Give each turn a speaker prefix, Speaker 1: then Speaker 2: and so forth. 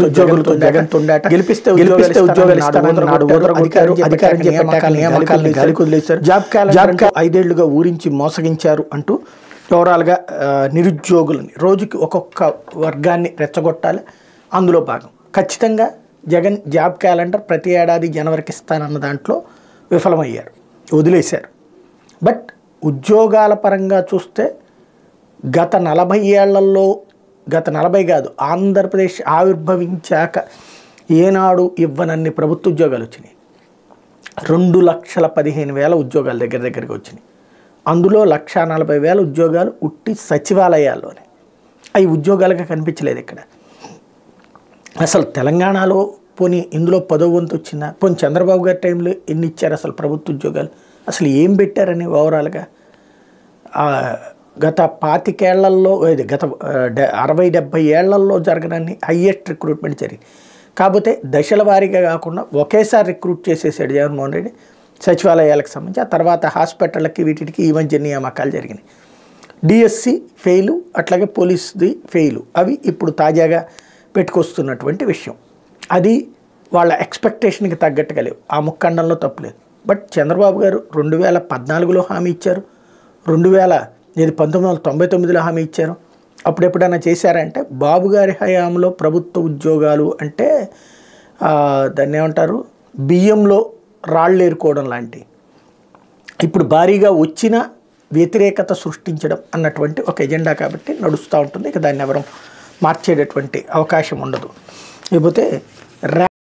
Speaker 1: ఉద్యోగులతో జగన్ తొండాట గెలిపిస్తే ఉద్యోగాలు ఇస్తానన్నాడు. అధికారం నియామకాలను గాలికి వదిలేశారు. జాబ్ క్యాలెండర్ 5 ఏళ్లుగా ఊరించి మోసగించారు అంటూ ఓవరాల్గా నిరుద్యోగులని రోజుకి ఒక్కొక్క వర్గాన్ని రెచ్చగొట్టాలి. అందులో భాగం ఖచ్చితంగా జగన్ జాబ్ క్యాలెండర్ ప్రతి ఏడాది జనవరికి ఇస్తానన్న దాంట్లో విఫలమయ్యారు, వదిలేశారు. బట్ ఉద్యోగాల పరంగా చూస్తే గత 40 ఏళ్లలో గత 40 కాదు, ఆంధ్రప్రదేశ్ ఆవిర్భవించాక ఏనాడు ఇవ్వనన్ని ప్రభుత్వ ఉద్యోగాలు వచ్చినాయి. 2,15,000 ఉద్యోగాలు దగ్గరికి వచ్చినాయి. అందులో 1,40,000 ఉద్యోగాలు ఉట్టి సచివాలయాల్లోనే. అవి ఉద్యోగాలుగా కనిపించలేదు ఇక్కడ. అసలు తెలంగాణలో పోనీ ఇందులో 10వ వంతు వచ్చిందా? పోనీ చంద్రబాబు గారి టైంలో ఎన్ని ఇచ్చారు అసలు ప్రభుత్వ ఉద్యోగాలు? అసలు ఏం పెట్టారని ఓవరాల్గా గత 25 ఏళ్లలో గత 60-70 ఏళ్లలో జరగనన్ని హయ్యెస్ట్ రిక్రూట్మెంట్ జరిగింది. కాకపోతే దశల వారీగా కాకుండా ఒకేసారి రిక్రూట్ చేసేసాడు జగన్మోహన్ రెడ్డి సచివాలయాలకు సంబంధించి. ఆ తర్వాత హాస్పిటళ్ళకి వీటికి ఈ మధ్య నియామకాలు జరిగినాయి. డిఎస్సి ఫెయిలు, అట్లాగే పోలీసుది ఫెయిలు. అవి ఇప్పుడు తాజాగా పెట్టుకొస్తున్నటువంటి విషయం. అది వాళ్ళ ఎక్స్పెక్టేషన్కి తగ్గట్టుగా లేవు. ఆ ముక్కండంలో తప్పులేదు. బట్ చంద్రబాబు గారు 2014లో హామీ ఇచ్చారు, 1999లో హామీ ఇచ్చారు. అప్పుడు ఎప్పుడైనా చేశారంటే బాబు గారి హయాంలో ప్రభుత్వ ఉద్యోగాలు అంటే దాన్ని ఏమంటారు, బియ్యంలో రాళ్ళు ఏరుకోవడం లాంటి. ఇప్పుడు భారీగా వచ్చిన వ్యతిరేకత సృష్టించడం అన్నటువంటి ఒక ఎజెండా కాబట్టి నడుస్తూ ఉంటుంది. ఇక దాన్ని ఎవరు మార్చేటటువంటి అవకాశం ఉండదు. లేకపోతే